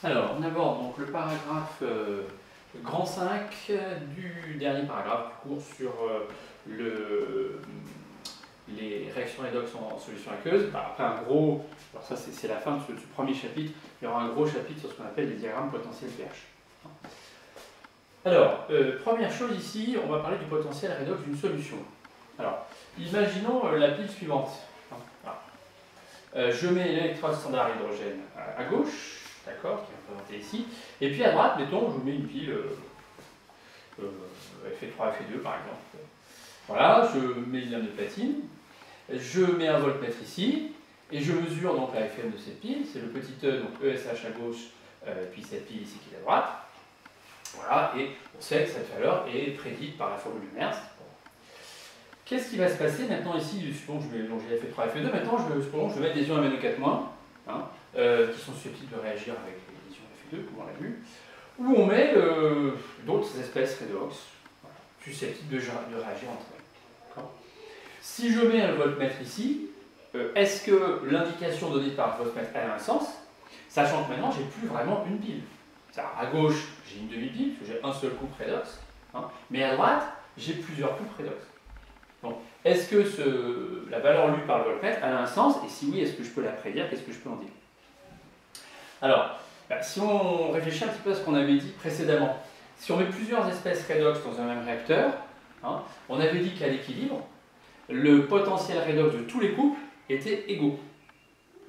Alors, on aborde donc le paragraphe grand 5 du dernier paragraphe du cours sur les réactions redox en solution aqueuse. Après un gros, alors ça c'est la fin de ce premier chapitre, il y aura un gros chapitre sur ce qu'on appelle les diagrammes potentiels pH. Alors, première chose ici, on va parler du potentiel redox d'une solution. Alors, imaginons la pile suivante. Je mets l'électrode standard hydrogène à gauche, d'accord, qui est représentée ici, et puis à droite, mettons, je mets une pile Fe3, Fe2 par exemple. Voilà, je mets une lame de platine, je mets un voltmètre ici, et je mesure donc la FM de cette pile, c'est le petit E, donc ESH à gauche, puis cette pile ici qui est à droite. Voilà, et on sait que cette valeur est prédite par la formule de Nernst. Qu'est-ce qui va se passer maintenant ici? Supposons que j'ai Fe3, Fe2, maintenant supposons que je vais mettre des ions MnO4-, qui sont susceptibles de réagir avec les ions Fe2, comme on l'a vu, ou on met d'autres espèces redox, voilà, susceptibles de réagir entre elles. Si je mets un voltmètre ici, est-ce que l'indication donnée par le voltmètre a un sens, sachant que maintenant j'ai plus vraiment une pile? À gauche, j'ai une demi-pile, parce que j'ai un seul couple redox, mais à droite, j'ai plusieurs couples redox. Donc, est-ce que la valeur lue par le voltmètre a un sens? Et si oui, est-ce que je peux la prédire? Qu'est-ce que je peux en dire? Alors, si on réfléchit un petit peu à ce qu'on avait dit précédemment, si on met plusieurs espèces redox dans un même réacteur, on avait dit qu'à l'équilibre, le potentiel redox de tous les couples était égaux.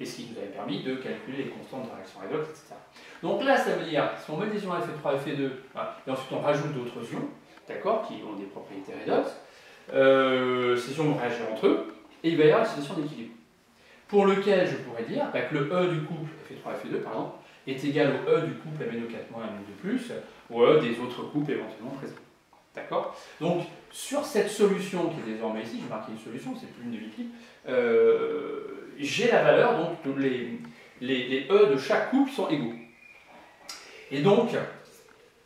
Et ce qui nous avait permis de calculer les constantes de réaction redox, etc. Donc là, ça veut dire, si on met des ions Fe3, Fe2, et ensuite on rajoute d'autres ions, d'accord, qui ont des propriétés redox, ces ions vont réagir entre eux, et il va y avoir une situation d'équilibre. Pour lequel je pourrais dire que le E du couple Fe3, Fe2, par exemple, est égal au E du couple MnO4- MnO2+, ou E des autres couples éventuellement présents. D'accord? Donc, sur cette solution qui est désormais ici, je vais marquer une solution, c'est plus une demi-pile, j'ai la valeur, donc les E de chaque couple sont égaux. Et donc,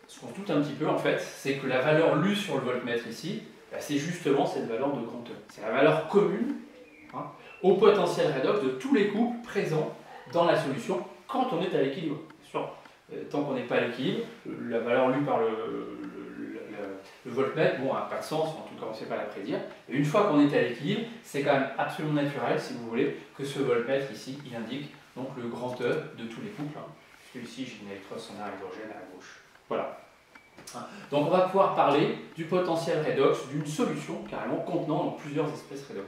ce qu'on se doute un petit peu en fait, c'est que la valeur lue sur le voltmètre ici, c'est justement cette valeur de grand E. C'est la valeur commune au potentiel redox de tous les couples présents dans la solution quand on est à l'équilibre. Tant qu'on n'est pas à l'équilibre, la valeur lue par le voltmètre, bon, n'a pas de sens, en tout cas on ne sait pas la prédire. Et une fois qu'on est à l'équilibre, c'est quand même absolument naturel, si vous voulez, que ce voltmètre ici, il indique donc le grand E de tous les couples. Puisque ici j'ai une électrode standard hydrogène à gauche. Voilà. Donc on va pouvoir parler du potentiel redox d'une solution carrément contenant donc, plusieurs espèces redox.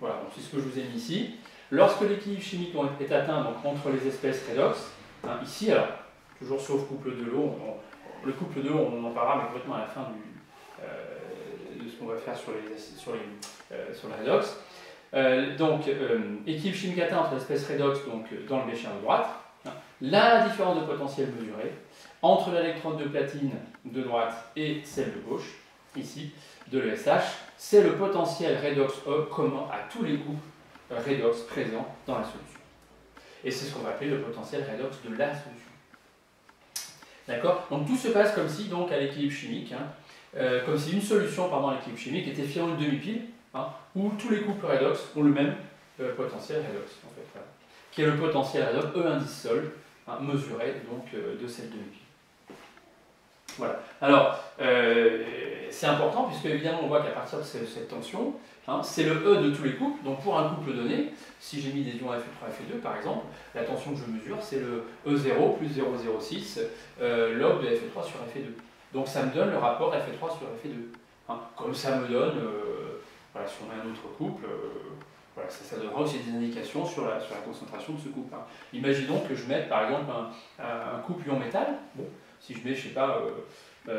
Voilà, donc c'est ce que je vous ai mis ici. Lorsque l'équilibre chimique est atteint donc, entre les espèces redox, ici, alors, toujours sauf couple de l'eau, le couple de l'eau, on en parlera mais complètement à la fin de ce qu'on va faire sur le redox. Donc, équilibre chimique atteint entre l'espèce redox donc, dans le bécher de droite. La différence de potentiel mesurée entre l'électrode de platine de droite et celle de gauche, ici, de l'ESH, c'est le potentiel redox E commun à tous les couples redox présents dans la solution. Et c'est ce qu'on va appeler le potentiel redox de la solution. D'accord? Donc tout se passe comme si, donc, à l'équilibre chimique, comme si une solution à l'équilibre chimique était finalement une demi-pile, où tous les couples redox ont le même potentiel redox, en fait, voilà, qui est le potentiel redox E indice sol, mesuré donc, de cette demi-pile. Voilà. Alors, c'est important puisque évidemment on voit qu'à partir de cette tension, c'est le E de tous les couples. Donc pour un couple donné, si j'ai mis des ions Fe3, Fe2 par exemple, la tension que je mesure c'est le E0 plus 0,06 log de Fe3 sur Fe2. Donc ça me donne le rapport Fe3 sur Fe2. Comme ça me donne, voilà, si on a un autre couple, voilà, ça donnera aussi des indications sur la concentration de ce couple. Imaginons que je mette par exemple un couple ion métal. Bon, si je mets, je ne sais pas, fer2,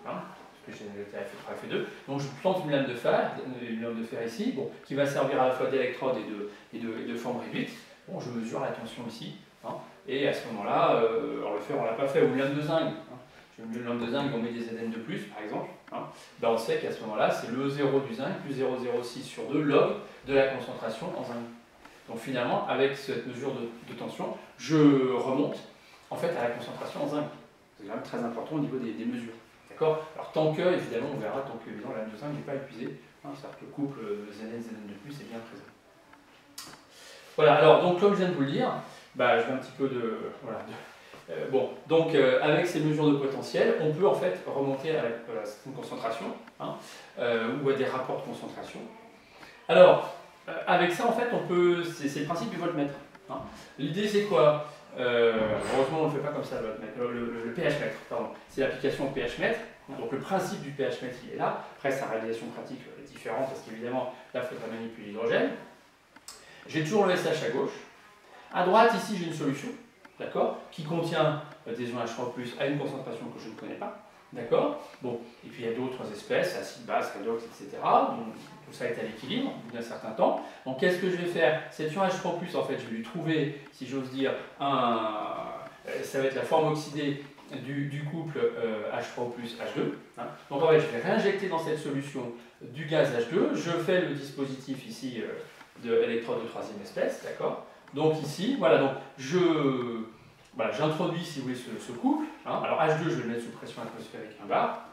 parce que j'ai Fe3, Fe2, donc je plante une lame de fer ici, bon, qui va servir à la fois d'électrode et de forme réduite. Bon, je mesure la tension ici, et à ce moment-là, alors le fer on ne l'a pas fait, ou une lame de zinc, je mets une lame de zinc, on met des Zn de plus, par exemple, ben on sait qu'à ce moment-là, c'est le E0 du zinc plus 0,06 sur 2 log de la concentration en zinc. Donc finalement, avec cette mesure de tension, je remonte en fait à la concentration en zinc. C'est quand même très important au niveau des mesures. D'accord? Alors tant que, évidemment, on verra, tant que évidemment, la lame de zinc n'est pas épuisée, c'est-à-dire que le couple Zn de plus est bien présent. Voilà, alors donc comme je viens de vous le dire, bah, je vais un petit peu de... Voilà, bon, donc avec ces mesures de potentiel, on peut en fait remonter à une concentration, hein, ou à des rapports de concentration. Alors, avec ça, en fait, on peut... C'est le principe du voltmètre. Hein. L'idée, c'est quoi? Heureusement, on ne le fait pas comme ça, le pH mètre, pardon. C'est l'application au pH mètre. Donc le principe du pH mètre, il est là. Après, sa réalisation pratique est différente parce qu'évidemment, là, il faudra manipuler l'hydrogène. J'ai toujours le SH à gauche. À droite, ici, j'ai une solution, d'accord, qui contient des ions H3+, à une concentration que je ne connais pas, d'accord. Bon, et puis il y a d'autres espèces, acide, base, redox, etc. Donc, tout ça est à l'équilibre au bout d'un certain temps. Donc qu'est-ce que je vais faire? Cet ion H3+, en fait, je vais lui trouver, si j'ose dire, ça va être la forme oxydée du couple H3+, H2. Hein. Donc en fait, je vais réinjecter dans cette solution du gaz H2. Je fais le dispositif ici de électrode de troisième espèce, d'accord. Donc ici, voilà, donc j'introduis, si vous voulez, ce couple. Hein. Alors H2, je vais le mettre sous pression atmosphérique 1 bar.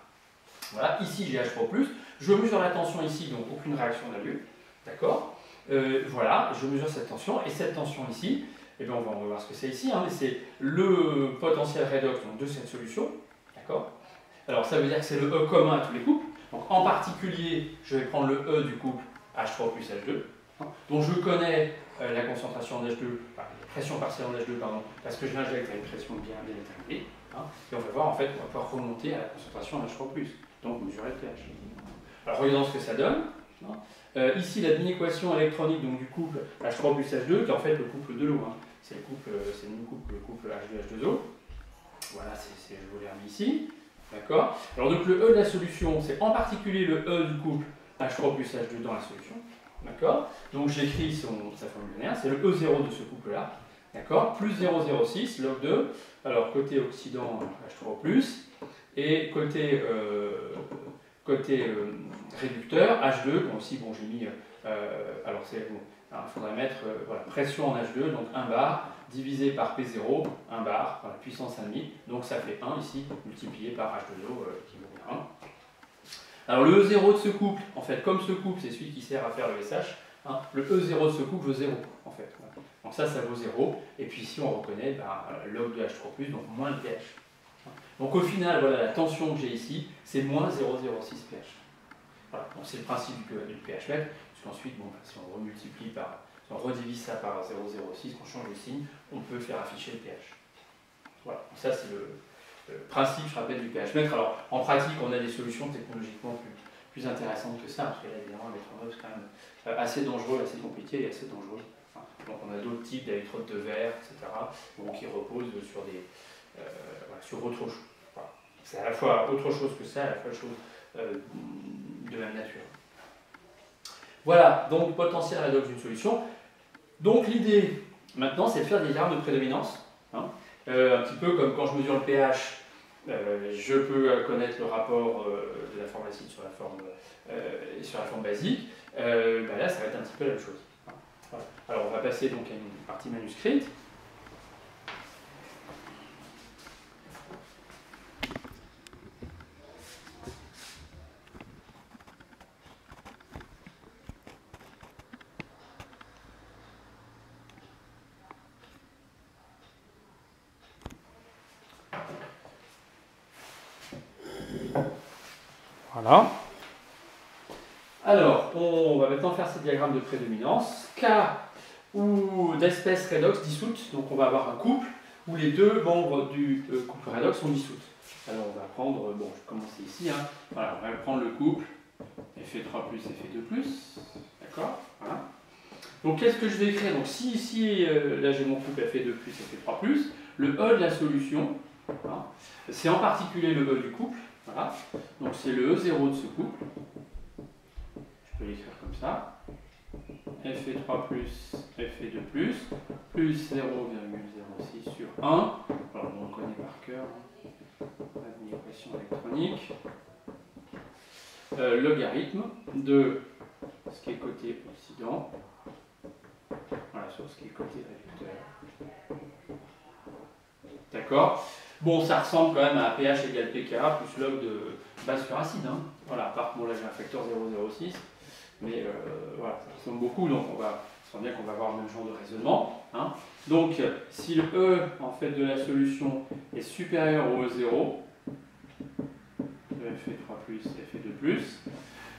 Voilà, ici j'ai H3+. Je mesure la tension ici, donc aucune réaction n'a lieu. D'accord. Voilà, je mesure cette tension. Et cette tension ici, eh bien, on va voir ce que c'est ici, hein, mais c'est le potentiel redox donc, de cette solution. D'accord. Alors ça veut dire que c'est le E commun à tous les couples. Donc en particulier, je vais prendre le E du couple H3 plus H2. Hein. Donc je connais la concentration en H2, la pression partielle en H2, pardon, parce que je l'injecte à une pression bien déterminée. Hein, et on va voir, en fait, on va pouvoir remonter à la concentration en H3+, donc mesurer le pH. Alors regardons ce que ça donne. Hein. Ici, la inéquation électronique donc, du couple H3 plus H2, qui est en fait le couple de l'eau. Hein. C'est le même couple, le couple H2H2O. Voilà, je vous l'ai remis ici. D'accord. Alors donc le E de la solution, c'est en particulier le E du couple H3 plus H2 dans la solution. D'accord. Donc j'écris sa formule linéaire, c'est le E0 de ce couple-là. D'accord. Plus 0,06, log 2. Alors côté oxydant H3+, et côté réducteur H2. Bon aussi, bon j'ai mis. Alors c'est bon. Il faudrait mettre voilà, pression en H2, donc 1 bar, divisé par P0, 1 bar, voilà, puissance 1,5. Donc ça fait 1 ici, multiplié par H2O qui vaut 1. Alors le E0 de ce couple, en fait, comme ce couple, c'est celui qui sert à faire le SH, hein, le E0 de ce couple vaut 0, en fait. Voilà. Donc ça vaut 0. Et puis ici, on reconnaît log de H3+, donc moins le pH. Donc au final, voilà, la tension que j'ai ici, c'est moins 0,06 pH. Voilà. Donc c'est le principe du pH mètre. Ensuite, bon, si on remultiplie si on redivise ça par 0,06, qu'on change le signe, on peut faire afficher le pH. Voilà, donc ça c'est le principe, je rappelle, du pH mètre. Alors, en pratique, on a des solutions technologiquement plus intéressantes que ça, parce que là, évidemment, mettre en œuvre, c'est quand même assez dangereux, assez compliqué et assez dangereux. Donc, on a d'autres types d'électrodes de verre, etc., bon, qui reposent sur autre chose. Voilà. C'est à la fois autre chose que ça, à la fois chose de même nature. Voilà, donc potentiel redox d'une solution. Donc l'idée, maintenant, c'est de faire des diagrammes de prédominance. Hein. Un petit peu comme quand je mesure le pH, je peux connaître le rapport de la forme acide sur la forme basique. Là, ça va être un petit peu la même chose. Hein. Voilà. Alors, on va passer donc à une partie manuscrite. Voilà. Alors, on va maintenant faire ces diagrammes de prédominance. Cas ou d'espèces redox dissoutes, donc on va avoir un couple où les deux membres du couple redox sont dissoutes. Alors on va prendre, bon je vais commencer ici, hein. Voilà, on va prendre le couple Fe3+, Fe2+, d'accord, voilà. Donc qu'est-ce que je vais écrire? Donc si ici, là j'ai mon couple Fe2+, Fe3+, le E de la solution, voilà, c'est en particulier le E du couple, voilà. Donc c'est le E0 de ce couple. Je peux l'écrire comme ça. Fe3+, Fe2+, plus 0,06 sur 1. Alors on le connaît par cœur. L'équation électronique. Logarithme de ce qui est côté oxydant. Voilà, sur ce qui est côté réducteur. D'accord. Bon, ça ressemble quand même à pH égale pKa plus log de base sur acide. Hein. Voilà, à part bon, là j'ai un facteur 0,06, mais voilà, ça ressemble beaucoup, donc on va sent bien qu'on va avoir le même genre de raisonnement. Hein. Donc, si le E en fait, de la solution est supérieur au E0, de Fe3 plus, Fe2 plus,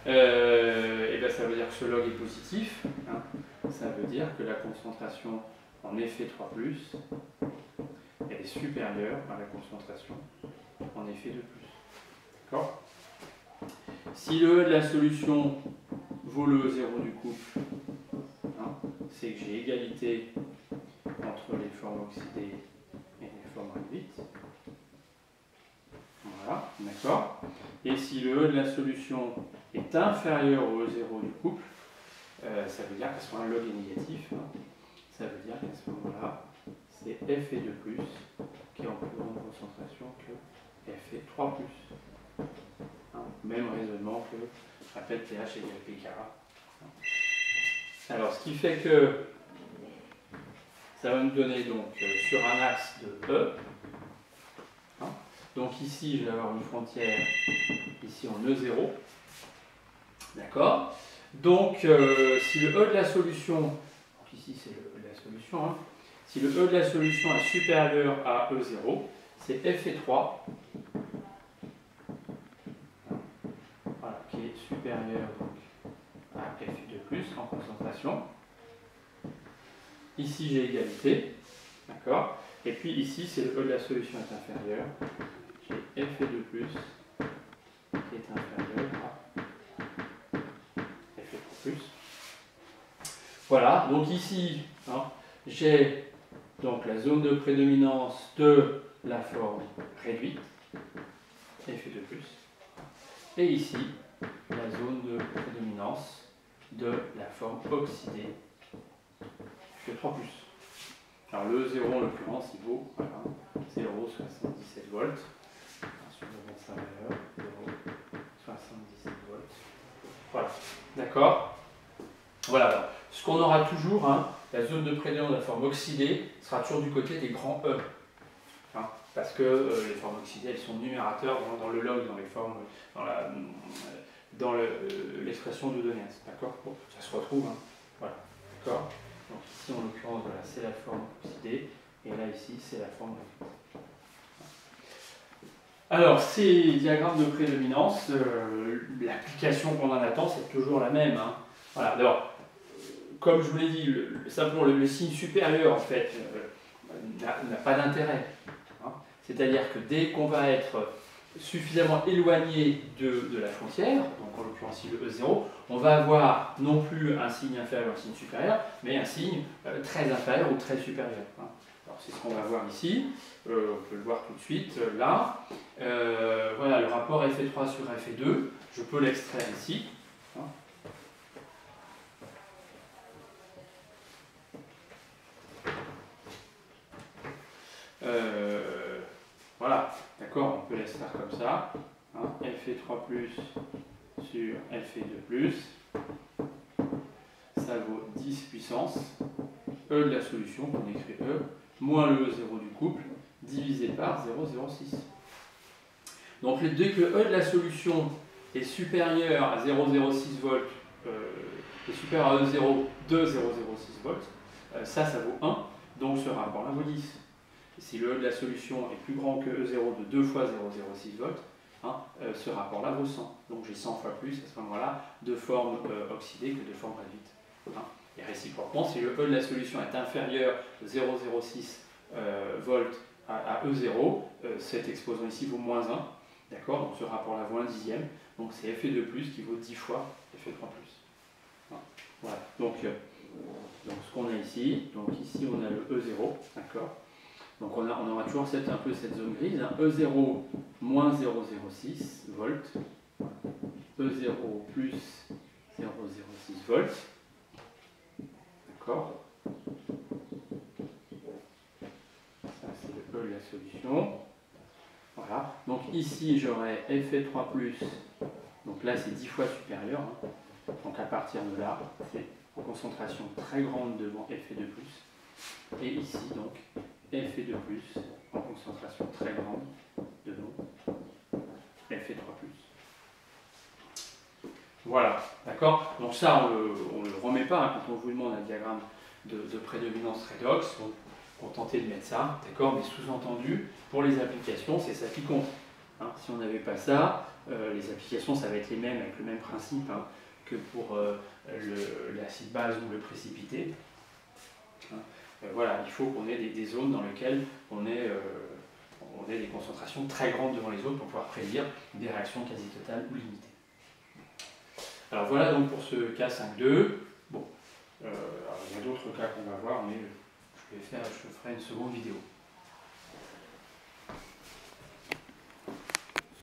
et ben ça veut dire que ce log est positif. Hein. Ça veut dire que la concentration en Fe3 plus, elle est supérieure à la concentration en Fe2 plus. D'accord ? Si le E de la solution vaut le E0 du couple, hein, c'est que j'ai égalité entre les formes oxydées et les formes réduites. Voilà, d'accord. Et si le E de la solution est inférieur au E0 du couple, ça veut dire qu'à ce moment-là, le log est négatif. Hein. Ça veut dire qu'à ce moment-là, c'est Fe2 plus qui est en plus grande concentration que Fe3 plus. Hein. Même raisonnement que, je répète, pH égale pK. Alors, ce qui fait que ça va nous donner donc sur un axe de E. Hein. Donc ici, je vais avoir une frontière ici en E0. D'accord. Donc, si le E de la solution, donc ici c'est le E de la solution, hein, si le E de la solution est supérieur à E0, c'est Fe3, voilà, qui est supérieur donc, à Fe2+, en concentration. Ici j'ai égalité, d'accord. Et puis ici, c'est le E de la solution est inférieur, j'ai Fe2+, qui est inférieur à Fe3+. Voilà, donc ici, hein, j'ai donc la zone de prédominance de la forme réduite, Fe2+, et ici, la zone de prédominance de la forme oxydée, Fe3+. Alors le 0 en l'occurrence, il vaut voilà, 0,77 volts. Ensuite, on va sa valeur, 0,77 volts. Voilà, d'accord. Voilà, alors, ce qu'on aura toujours, hein, la zone de prédominance de la forme oxydée sera toujours du côté des grands E. Hein, parce que les formes oxydées, elles sont numérateurs dans le log, dans les formes, dans l'expression de Doniaz. D'accord. Bon, ça se retrouve. Hein. Voilà, d'accord. Donc ici, en l'occurrence, voilà, c'est la forme oxydée, et là, ici, c'est la forme réduite. Alors, ces diagrammes de prédominance, l'application qu'on en attend, c'est toujours la même. Hein. Voilà, alors, comme je vous l'ai dit, simplement le signe supérieur, en fait, n'a pas d'intérêt. Hein. C'est-à-dire que dès qu'on va être suffisamment éloigné de la frontière, donc en l'occurrence le E0, on va avoir non plus un signe inférieur ou un signe supérieur, mais un signe très inférieur ou très supérieur. Hein. Alors c'est ce qu'on va voir ici, on peut le voir tout de suite là. Voilà le rapport Fe3 sur Fe2, je peux l'extraire ici. Hein. Voilà, d'accord, on peut l'extraire comme ça. Hein, Fe3 plus sur Fe2 plus, ça vaut 10 puissance E de la solution, qu'on écrit E, moins le E0 du couple, divisé par 0,06. Donc dès que le E de la solution est supérieur à 0,06 volts, est supérieur à E0 de 0,06 volts, ça vaut 1, donc ce rapport-là vaut 10. Si le E de la solution est plus grand que E0 de 2 fois 0,06 volts, hein, ce rapport-là vaut 100. Donc j'ai 100 fois plus à ce moment-là de forme oxydée que de forme réduite. Hein. Et réciproquement, si le E de la solution est inférieur de 0,06 volts à E0, cet exposant ici vaut moins 1. D'accord. Donc ce rapport-là vaut 1 dixième. Donc c'est Fe2 plus qui vaut 10 fois Fe3 plus. Hein. Voilà. Donc ce qu'on a ici, donc ici on a le E0, d'accord. Donc on aura toujours un peu cette zone grise, hein. E0 moins 0,06 volts, E0 plus 0,06 volts, d'accord. Ça c'est le E de la solution. Voilà. Donc ici j'aurai Fe3 plus, donc là c'est 10 fois supérieur, hein. Donc à partir de là, c'est en concentration très grande devant Fe2 plus, et ici donc Fe2 plus en concentration très grande devant Fe3 plus. Voilà. D'accord? Donc ça, on ne le remet pas hein, quand on vous demande un diagramme de prédominance redox. Donc, contenter de mettre ça, d'accord? Mais sous-entendu, pour les applications, c'est ça qui compte. Hein, si on n'avait pas ça, les applications, ça va être les mêmes, avec le même principe hein, que pour l'acide base ou le précipité. Hein, voilà, il faut qu'on ait des zones dans lesquelles on ait des concentrations très grandes devant les autres pour pouvoir prédire des réactions quasi totales ou limitées. Alors voilà donc pour ce cas 5.2. Bon, alors il y a d'autres cas qu'on va voir, mais je ferai une seconde vidéo.